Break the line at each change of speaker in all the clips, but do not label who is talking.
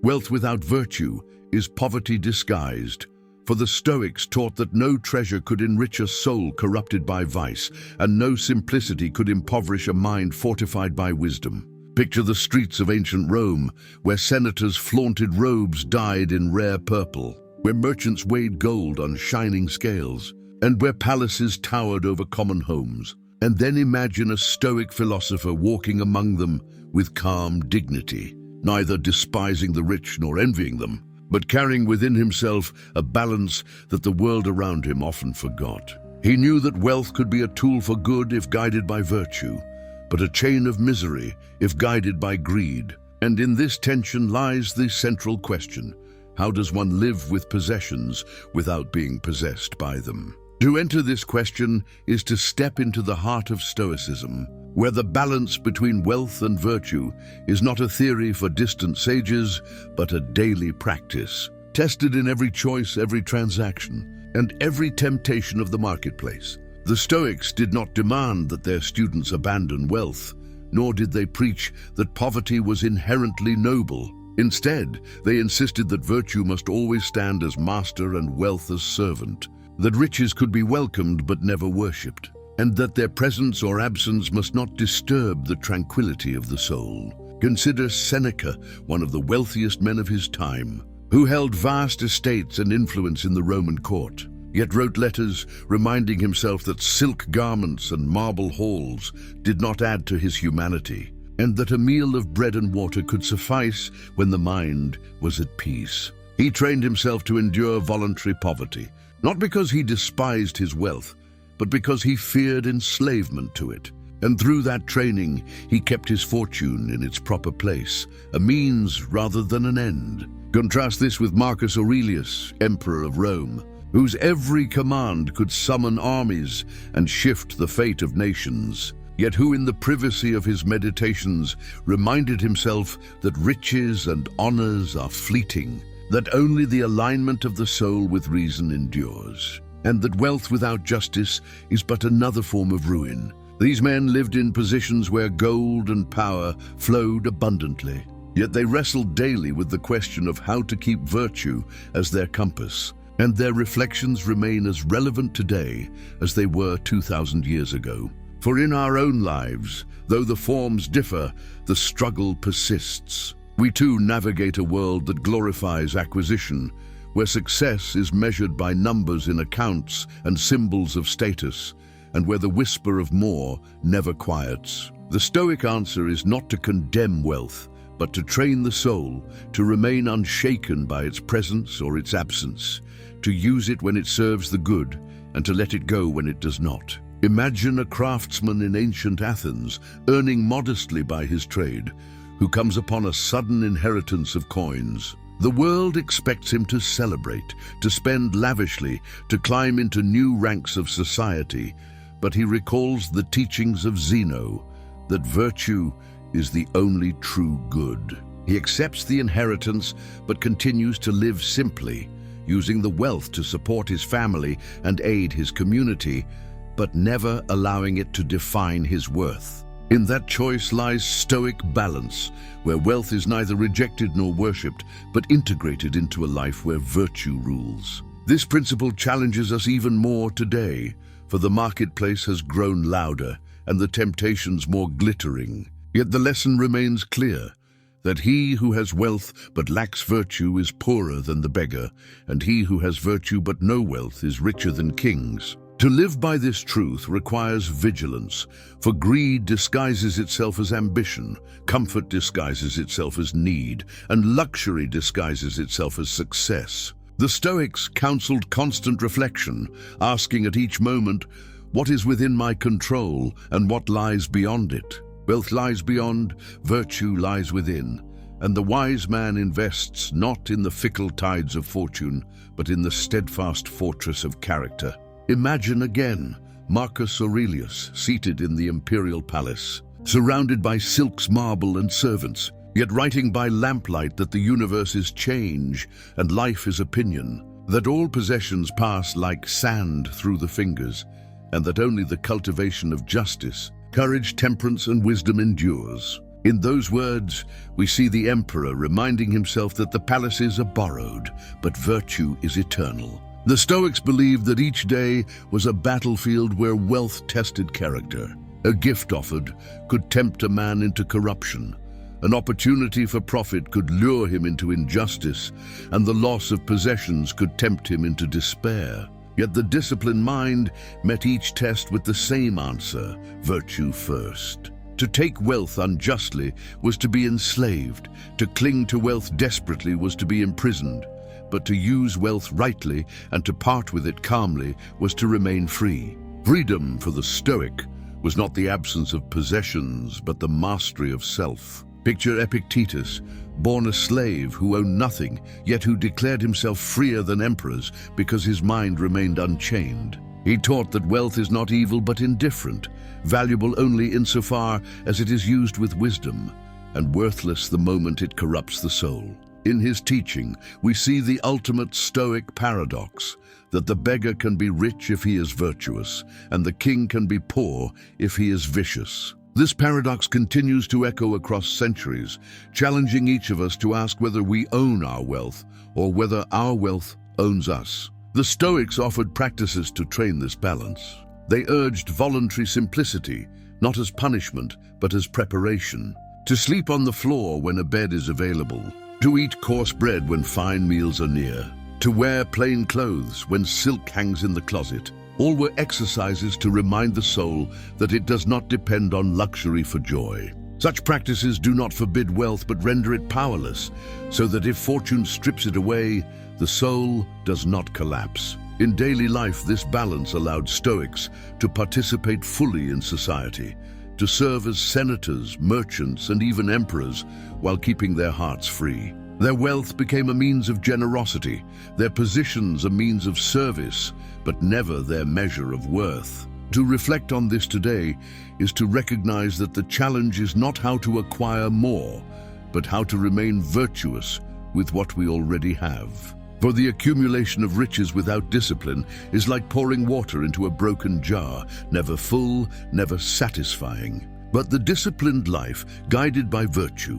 Wealth without virtue is poverty disguised, for the Stoics taught that no treasure could enrich a soul corrupted by vice, and no simplicity could impoverish a mind fortified by wisdom. Picture the streets of ancient Rome, where senators' flaunted robes dyed in rare purple, where merchants weighed gold on shining scales, and where palaces towered over common homes. And then imagine a Stoic philosopher walking among them with calm dignity, neither despising the rich nor envying them, but carrying within himself a balance that the world around him often forgot. He knew that wealth could be a tool for good if guided by virtue, but a chain of misery if guided by greed. And in this tension lies the central question: how does one live with possessions without being possessed by them? To enter this question is to step into the heart of Stoicism, where the balance between wealth and virtue is not a theory for distant sages, but a daily practice, tested in every choice, every transaction, and every temptation of the marketplace. The Stoics did not demand that their students abandon wealth, nor did they preach that poverty was inherently noble. Instead, they insisted that virtue must always stand as master and wealth as servant, that riches could be welcomed but never worshipped, and that their presence or absence must not disturb the tranquility of the soul. Consider Seneca, one of the wealthiest men of his time, who held vast estates and influence in the Roman court, yet wrote letters reminding himself that silk garments and marble halls did not add to his humanity, and that a meal of bread and water could suffice when the mind was at peace. He trained himself to endure voluntary poverty, not because he despised his wealth, but because he feared enslavement to it. And through that training, he kept his fortune in its proper place, a means rather than an end. Contrast this with Marcus Aurelius, Emperor of Rome, whose every command could summon armies and shift the fate of nations, yet who in the privacy of his meditations reminded himself that riches and honors are fleeting, that only the alignment of the soul with reason endures, and that wealth without justice is but another form of ruin. These men lived in positions where gold and power flowed abundantly, yet they wrestled daily with the question of how to keep virtue as their compass, and their reflections remain as relevant today as they were 2,000 years ago. For in our own lives, though the forms differ, the struggle persists. We too navigate a world that glorifies acquisition, where success is measured by numbers in accounts and symbols of status, and where the whisper of more never quiets. The Stoic answer is not to condemn wealth, but to train the soul to remain unshaken by its presence or its absence, to use it when it serves the good, and to let it go when it does not. Imagine a craftsman in ancient Athens, earning modestly by his trade, who comes upon a sudden inheritance of coins. The world expects him to celebrate, to spend lavishly, to climb into new ranks of society, but he recalls the teachings of Zeno, that virtue is the only true good. He accepts the inheritance, but continues to live simply, using the wealth to support his family and aid his community, but never allowing it to define his worth. In that choice lies Stoic balance, where wealth is neither rejected nor worshipped, but integrated into a life where virtue rules. This principle challenges us even more today, for the marketplace has grown louder and the temptations more glittering. Yet the lesson remains clear, that he who has wealth but lacks virtue is poorer than the beggar, and he who has virtue but no wealth is richer than kings. To live by this truth requires vigilance, for greed disguises itself as ambition, comfort disguises itself as need, and luxury disguises itself as success. The Stoics counseled constant reflection, asking at each moment, what is within my control and what lies beyond it? Wealth lies beyond, virtue lies within, and the wise man invests not in the fickle tides of fortune, but in the steadfast fortress of character. Imagine again Marcus Aurelius seated in the imperial palace, surrounded by silks, marble, and servants, yet writing by lamplight that the universe is change and life is opinion, that all possessions pass like sand through the fingers, and that only the cultivation of justice, courage, temperance, and wisdom endures. In those words, we see the emperor reminding himself that the palaces are borrowed, but virtue is eternal. The Stoics believed that each day was a battlefield where wealth tested character. A gift offered could tempt a man into corruption. An opportunity for profit could lure him into injustice, and the loss of possessions could tempt him into despair. Yet the disciplined mind met each test with the same answer: virtue first. To take wealth unjustly was to be enslaved. To cling to wealth desperately was to be imprisoned. But to use wealth rightly and to part with it calmly was to remain free. Freedom for the Stoic was not the absence of possessions, but the mastery of self. Picture Epictetus, born a slave who owned nothing, yet who declared himself freer than emperors because his mind remained unchained. He taught that wealth is not evil but indifferent, valuable only insofar as it is used with wisdom, and worthless the moment it corrupts the soul. In his teaching, we see the ultimate Stoic paradox, that the beggar can be rich if he is virtuous, and the king can be poor if he is vicious. This paradox continues to echo across centuries, challenging each of us to ask whether we own our wealth or whether our wealth owns us. The Stoics offered practices to train this balance. They urged voluntary simplicity, not as punishment, but as preparation. To sleep on the floor when a bed is available. To eat coarse bread when fine meals are near. To wear plain clothes when silk hangs in the closet. All were exercises to remind the soul that it does not depend on luxury for joy. Such practices do not forbid wealth but render it powerless, so that if fortune strips it away, the soul does not collapse. In daily life, this balance allowed Stoics to participate fully in society, to serve as senators, merchants, and even emperors, while keeping their hearts free. Their wealth became a means of generosity, their positions a means of service, but never their measure of worth. To reflect on this today is to recognize that the challenge is not how to acquire more, but how to remain virtuous with what we already have. For the accumulation of riches without discipline is like pouring water into a broken jar, never full, never satisfying. But the disciplined life, guided by virtue,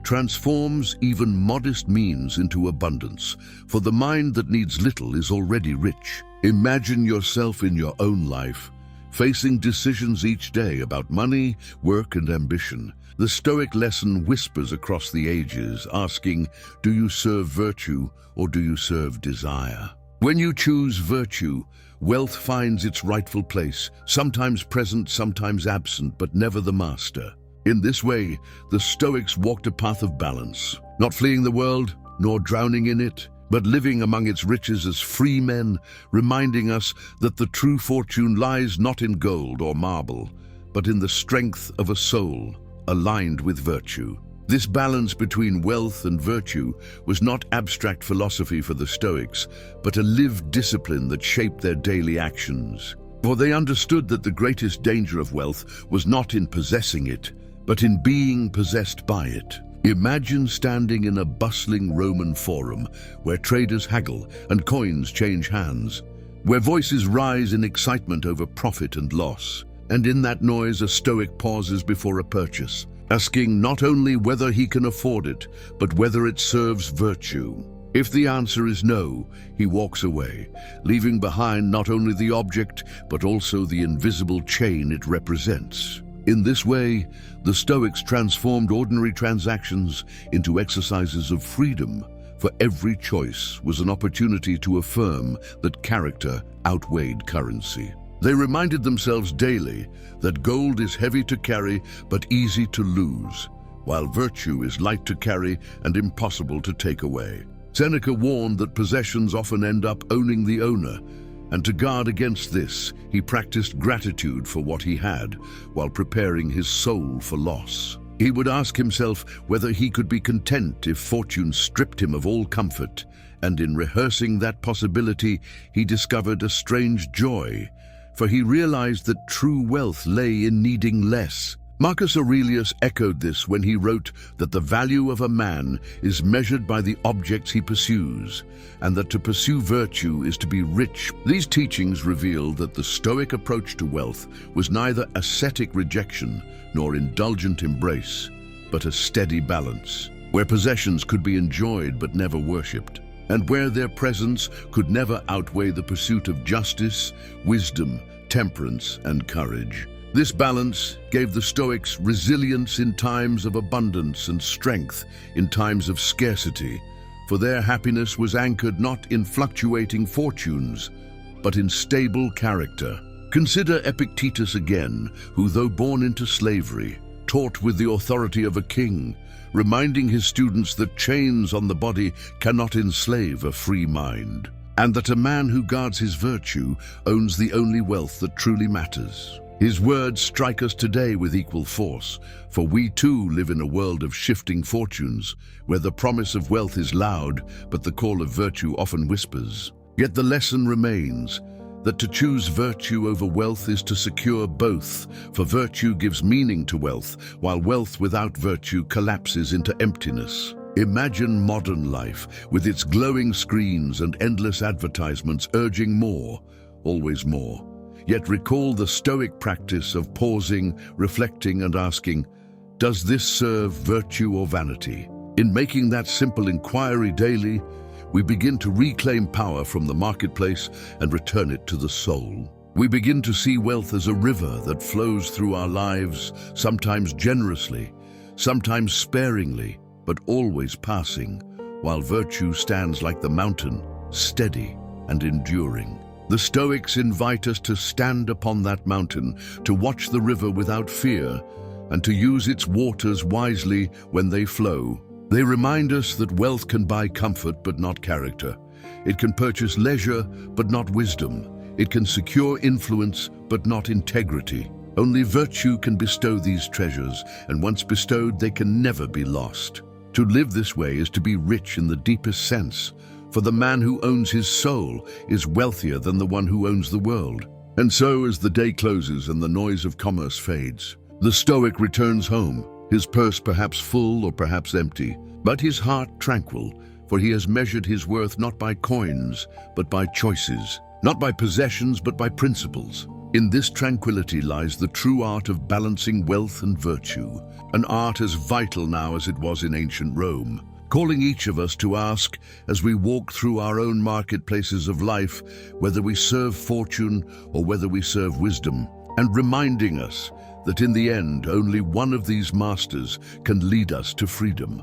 transforms even modest means into abundance, for the mind that needs little is already rich. Imagine yourself in your own life, facing decisions each day about money, work, and ambition. The Stoic lesson whispers across the ages, asking, do you serve virtue or do you serve desire? When you choose virtue, wealth finds its rightful place, sometimes present, sometimes absent, but never the master. In this way, the Stoics walked a path of balance, not fleeing the world, nor drowning in it, but living among its riches as free men, reminding us that the true fortune lies not in gold or marble, but in the strength of a soul aligned with virtue. This balance between wealth and virtue was not abstract philosophy for the Stoics, but a lived discipline that shaped their daily actions. For they understood that the greatest danger of wealth was not in possessing it, but in being possessed by it. Imagine standing in a bustling Roman forum where traders haggle and coins change hands, where voices rise in excitement over profit and loss. And in that noise, a Stoic pauses before a purchase, asking not only whether he can afford it, but whether it serves virtue. If the answer is no, he walks away, leaving behind not only the object, but also the invisible chain it represents. In this way, the Stoics transformed ordinary transactions into exercises of freedom, for every choice was an opportunity to affirm that character outweighed currency. They reminded themselves daily that gold is heavy to carry but easy to lose, while virtue is light to carry and impossible to take away. Seneca warned that possessions often end up owning the owner, and to guard against this, he practiced gratitude for what he had while preparing his soul for loss. He would ask himself whether he could be content if fortune stripped him of all comfort, and in rehearsing that possibility, he discovered a strange joy, for he realized that true wealth lay in needing less. Marcus Aurelius echoed this when he wrote that the value of a man is measured by the objects he pursues, and that to pursue virtue is to be rich. These teachings reveal that the Stoic approach to wealth was neither ascetic rejection nor indulgent embrace, but a steady balance, where possessions could be enjoyed but never worshipped, and where their presence could never outweigh the pursuit of justice, wisdom, temperance, and courage. This balance gave the Stoics resilience in times of abundance and strength in times of scarcity, for their happiness was anchored not in fluctuating fortunes, but in stable character. Consider Epictetus again, who, though born into slavery, taught with the authority of a king, reminding his students that chains on the body cannot enslave a free mind, and that a man who guards his virtue owns the only wealth that truly matters. His words strike us today with equal force, for we too live in a world of shifting fortunes, where the promise of wealth is loud, but the call of virtue often whispers. Yet the lesson remains that to choose virtue over wealth is to secure both, for virtue gives meaning to wealth, while wealth without virtue collapses into emptiness. Imagine modern life, with its glowing screens and endless advertisements urging more, always more. Yet recall the Stoic practice of pausing, reflecting, and asking, does this serve virtue or vanity? In making that simple inquiry daily, we begin to reclaim power from the marketplace and return it to the soul. We begin to see wealth as a river that flows through our lives, sometimes generously, sometimes sparingly, but always passing, while virtue stands like the mountain, steady and enduring. The Stoics invite us to stand upon that mountain, to watch the river without fear, and to use its waters wisely when they flow. They remind us that wealth can buy comfort but not character. It can purchase leisure but not wisdom. It can secure influence but not integrity. Only virtue can bestow these treasures, and once bestowed, they can never be lost. To live this way is to be rich in the deepest sense, for the man who owns his soul is wealthier than the one who owns the world. And so, as the day closes and the noise of commerce fades, the Stoic returns home, his purse perhaps full or perhaps empty, but his heart tranquil, for he has measured his worth not by coins, but by choices, not by possessions, but by principles. In this tranquility lies the true art of balancing wealth and virtue, an art as vital now as it was in ancient Rome, calling each of us to ask, as we walk through our own marketplaces of life, whether we serve fortune or whether we serve wisdom, and reminding us that in the end, only one of these masters can lead us to freedom.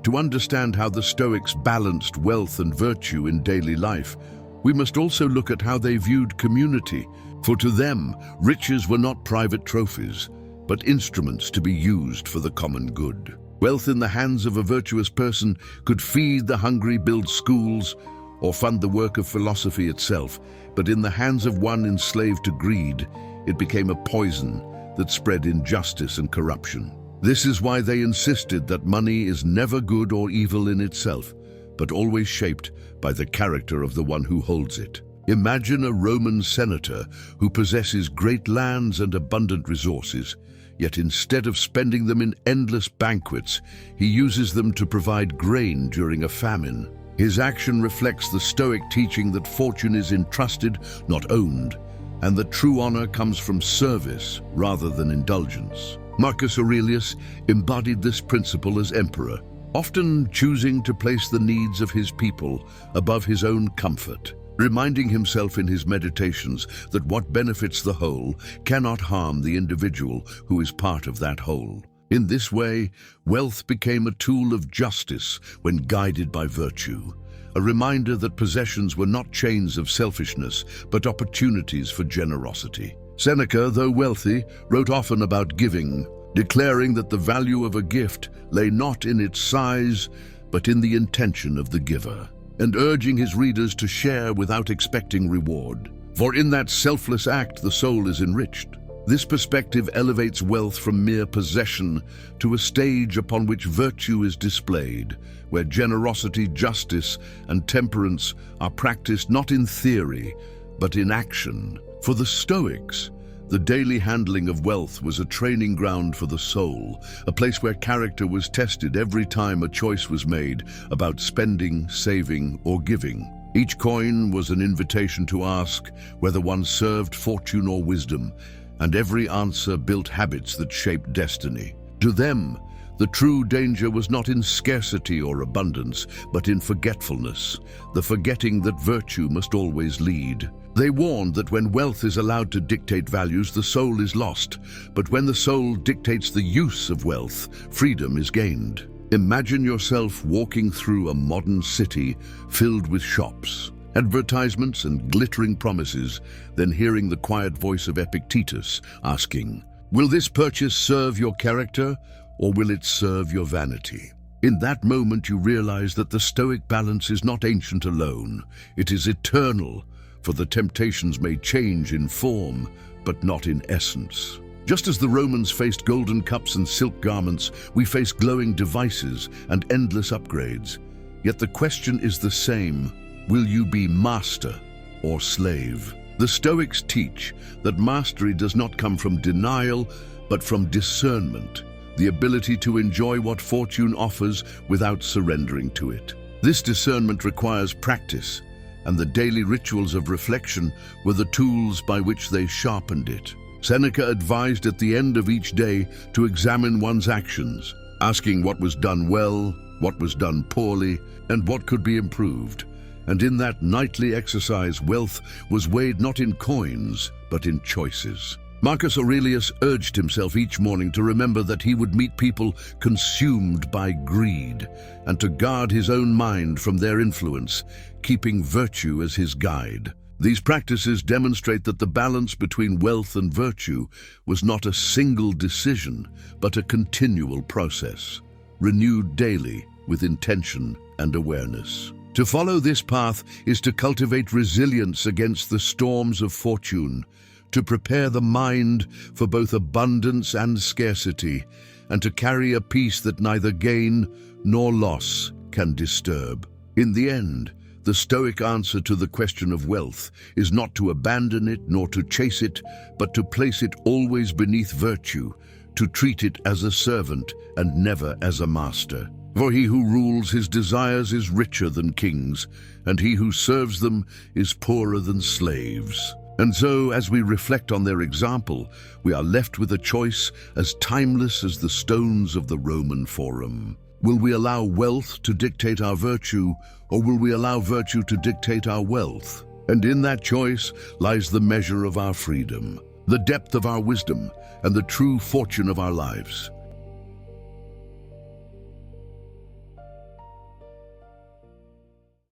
To understand how the Stoics balanced wealth and virtue in daily life, we must also look at how they viewed community, for to them, riches were not private trophies, but instruments to be used for the common good. Wealth in the hands of a virtuous person could feed the hungry, build schools, or fund the work of philosophy itself, but in the hands of one enslaved to greed, it became a poison that spread injustice and corruption. This is why they insisted that money is never good or evil in itself, but always shaped by the character of the one who holds it. Imagine a Roman senator who possesses great lands and abundant resources, yet instead of spending them in endless banquets, he uses them to provide grain during a famine. His action reflects the Stoic teaching that fortune is entrusted, not owned, and that true honor comes from service rather than indulgence. Marcus Aurelius embodied this principle as emperor, often choosing to place the needs of his people above his own comfort, reminding himself in his meditations that what benefits the whole cannot harm the individual who is part of that whole. In this way, wealth became a tool of justice when guided by virtue, a reminder that possessions were not chains of selfishness, but opportunities for generosity. Seneca, though wealthy, wrote often about giving, declaring that the value of a gift lay not in its size, but in the intention of the giver, and urging his readers to share without expecting reward. For in that selfless act, the soul is enriched. This perspective elevates wealth from mere possession to a stage upon which virtue is displayed, where generosity, justice, and temperance are practiced not in theory, but in action. For the Stoics, the daily handling of wealth was a training ground for the soul, a place where character was tested every time a choice was made about spending, saving, or giving. Each coin was an invitation to ask whether one served fortune or wisdom, and every answer built habits that shaped destiny. To them, The true danger was not in scarcity or abundance, but in forgetfulness, the forgetting that virtue must always lead. They warned that when wealth is allowed to dictate values, the soul is lost, but when the soul dictates the use of wealth, freedom is gained. Imagine yourself walking through a modern city filled with shops, advertisements and glittering promises, then hearing the quiet voice of Epictetus asking, "Will this purchase serve your character, or will it serve your vanity?" In that moment you realize that the Stoic balance is not ancient alone, it is eternal, for the temptations may change in form, but not in essence. Just as the Romans faced golden cups and silk garments, we face glowing devices and endless upgrades. Yet the question is the same: will you be master or slave? The Stoics teach that mastery does not come from denial, but from discernment, the ability to enjoy what fortune offers without surrendering to it. This discernment requires practice, and the daily rituals of reflection were the tools by which they sharpened it. Seneca advised at the end of each day to examine one's actions, asking what was done well, what was done poorly, and what could be improved. And in that nightly exercise, wealth was weighed not in coins, but in choices. Marcus Aurelius urged himself each morning to remember that he would meet people consumed by greed, and to guard his own mind from their influence, keeping virtue as his guide. These practices demonstrate that the balance between wealth and virtue was not a single decision, but a continual process, renewed daily with intention and awareness. To follow this path is to cultivate resilience against the storms of fortune, to prepare the mind for both abundance and scarcity, and to carry a peace that neither gain nor loss can disturb. In the end, the Stoic answer to the question of wealth is not to abandon it nor to chase it, but to place it always beneath virtue, to treat it as a servant and never as a master. For he who rules his desires is richer than kings, and he who serves them is poorer than slaves. And so, as we reflect on their example, we are left with a choice as timeless as the stones of the Roman Forum. Will we allow wealth to dictate our virtue, or will we allow virtue to dictate our wealth? And in that choice lies the measure of our freedom, the depth of our wisdom, and the true fortune of our lives.